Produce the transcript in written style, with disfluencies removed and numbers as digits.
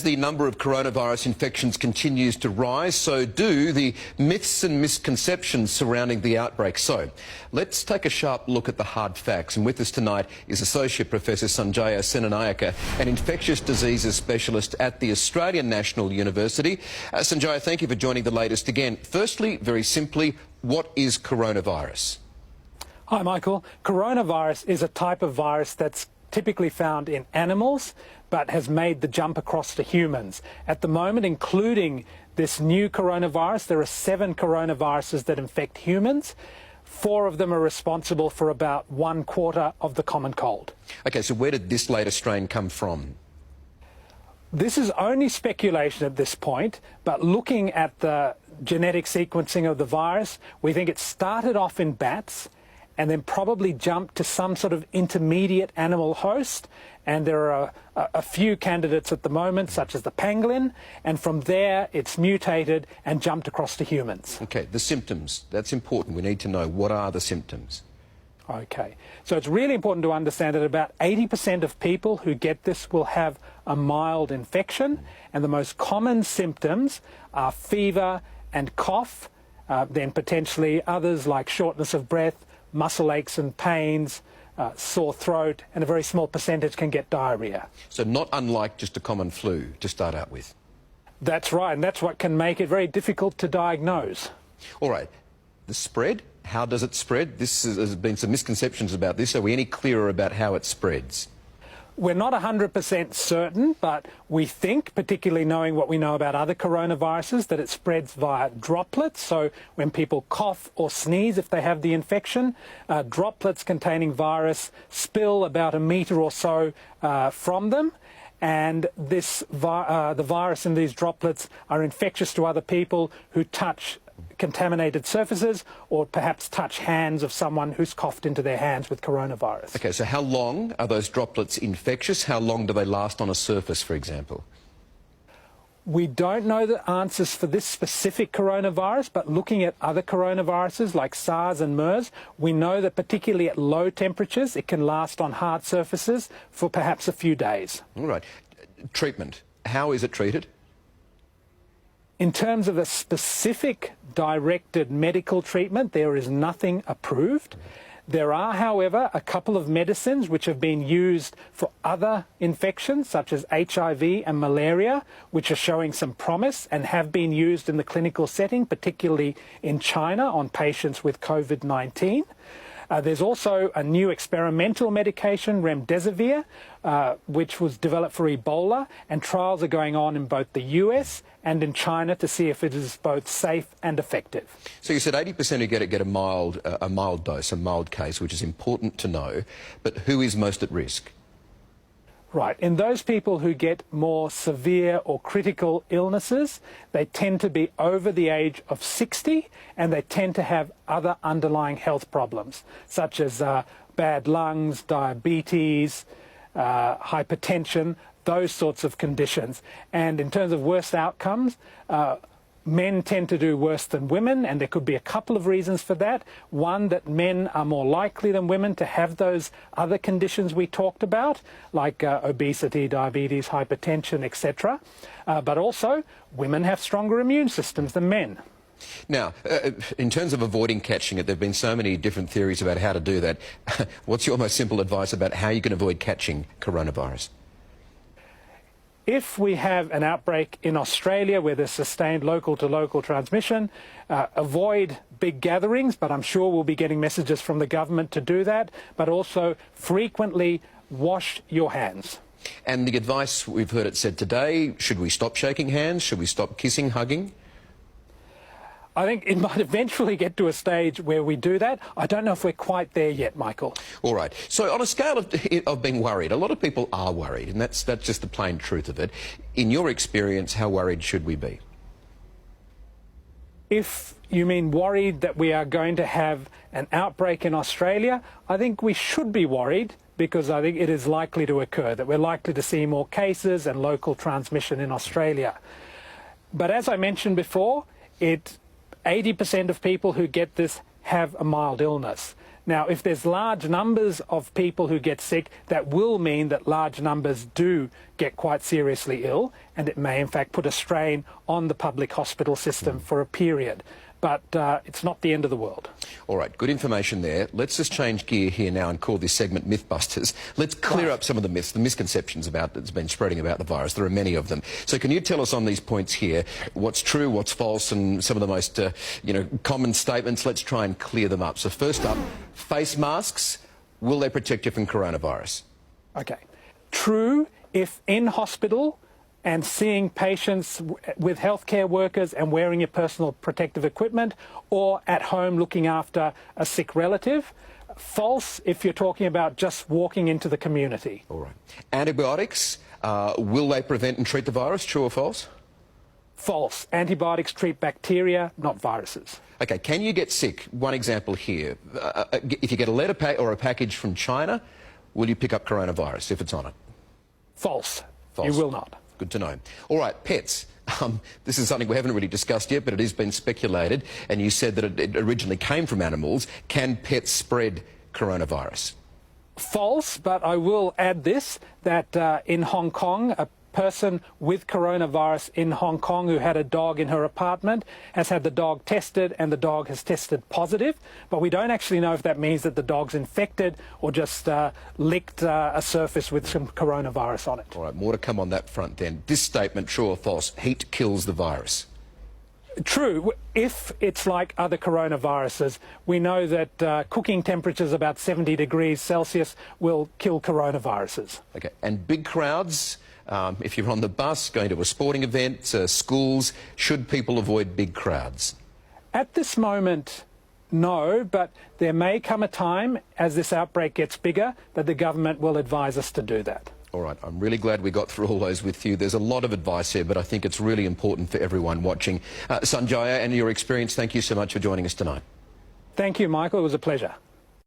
The number of coronavirus infections continues to rise, so do the myths and misconceptions surrounding the outbreak. So let's take a sharp look at the hard facts. And with us tonight is Associate Professor Sanjaya, Senanayaka, an infectious diseases specialist at the Australian National University. Sanjaya, thank you for joining the latest again. Firstly, very simply, what is coronavirus? Hi, Michael. Coronavirus is a type of virus that's typically found in animals, but has made the jump across to humans. At the moment, including this new coronavirus, there are 7 coronaviruses that infect humans. 4 of them are responsible for about 1/4 of the common cold. Okay, so where did this latest strain come from? This is only speculation at this point, but looking at the genetic sequencing of the virus, we think it started off in bats and then probably jumped to some sort of intermediate animal host. And there are a few candidates at the moment, such as the pangolin, and from there it's mutated and jumped across to humans. Okay, the symptoms, that's important. We need to know, what are the symptoms? Okay, so it's really important to understand that about 80% of people who get this will have a mild infection, and the most common symptoms are fever and cough, then potentially others like shortness of breath, muscle aches and pains, sore throat, and a very small percentage can get diarrhea. So not unlike just a common flu to start out with. That's right, and that's what can make it very difficult to diagnose. All right, the spread, how does it spread? There's been some misconceptions about this. Are we any clearer about how it spreads? We're not 100% certain, but we think, particularly knowing what we know about other coronaviruses, that it spreads via droplets. So when people cough or sneeze, if they have the infection, droplets containing virus spill about 1 metre or so from them. And the virus in these droplets are infectious to other people who touch contaminated surfaces or perhaps touch hands of someone who's coughed into their hands with coronavirus. Okay, so how long are those droplets infectious? How long do they last on a surface, for example? We don't know the answers for this specific coronavirus, but looking at other coronaviruses like SARS and MERS, we know that particularly at low temperatures, it can last on hard surfaces for perhaps a few days. All right. Treatment. How is it treated? In terms of a specific directed medical treatment, there is nothing approved. There are, however, a couple of medicines which have been used for other infections, such as HIV and malaria, which are showing some promise and have been used in the clinical setting, particularly in China on patients with COVID-19. There's also a new experimental medication, remdesivir, which was developed for Ebola, and trials are going on in both the US and in China to see if it is both safe and effective. So you said 80% who get a mild dose, a mild case, which is important to know, but who is most at risk? Right. In those people who get more severe or critical illnesses, they tend to be over the age of 60 and they tend to have other underlying health problems, such as bad lungs, diabetes, hypertension, those sorts of conditions. And in terms of worst outcomes, men tend to do worse than women, and there could be a couple of reasons for that. One, that men are more likely than women to have those other conditions we talked about, like obesity, diabetes, hypertension, etc. But also, women have stronger immune systems than men. Now, in terms of avoiding catching it, there have been so many different theories about how to do that. What's your most simple advice about how you can avoid catching coronavirus? If we have an outbreak in Australia where there's sustained local-to-local transmission, avoid big gatherings, but I'm sure we'll be getting messages from the government to do that, but also frequently wash your hands. And the advice, we've heard it said today, should we stop shaking hands? Should we stop kissing, hugging? I think it might eventually get to a stage where we do that. I don't know if we're quite there yet, Michael. All right. So on a scale of being worried, a lot of people are worried, and that's just the plain truth of it. In your experience, how worried should we be? If you mean worried that we are going to have an outbreak in Australia, I think we should be worried because I think it is likely to occur, that we're likely to see more cases and local transmission in Australia. But as I mentioned before, 80% of people who get this have a mild illness. Now, if there's large numbers of people who get sick, that will mean that large numbers do get quite seriously ill, and it may in fact put a strain on the public hospital system for a period. But it's not the end of the world. All right, good information there. Let's just change gear here now and call this segment Mythbusters. Let's clear up some of the myths, the misconceptions that's been spreading about the virus. There are many of them. So can you tell us on these points here what's true, what's false, and some of the most common statements? Let's try and clear them up. So first up, face masks, will they protect you from coronavirus? Okay. True if in hospital and seeing patients with healthcare workers and wearing your personal protective equipment, or at home looking after a sick relative. False if you're talking about just walking into the community. All right. Antibiotics, will they prevent and treat the virus? True or false? False. Antibiotics treat bacteria, not viruses. Okay, can you get sick? One example here. If you get a letter or a package from China, will you pick up coronavirus if it's on it? False. False. You will not. Good to know. All right, pets. This is something we haven't really discussed yet, but it has been speculated, and you said that it originally came from animals. Can pets spread coronavirus? False, but I will add this, that in Hong Kong, a person with coronavirus in Hong Kong who had a dog in her apartment has had the dog tested, and the dog has tested positive, but we don't actually know if that means that the dog's infected or just licked a surface with some coronavirus on it. All right, more to come on that front then. This statement, true or false, heat kills the virus? True. If it's like other coronaviruses, we know that cooking temperatures about 70 degrees Celsius will kill coronaviruses. Okay, and big crowds, if you're on the bus, going to a sporting event, schools, should people avoid big crowds? At this moment, no, but there may come a time as this outbreak gets bigger that the government will advise us to do that. All right, I'm really glad we got through all those with you. There's a lot of advice here, but I think it's really important for everyone watching. Sanjaya, and your experience, thank you so much for joining us tonight. Thank you, Michael. It was a pleasure.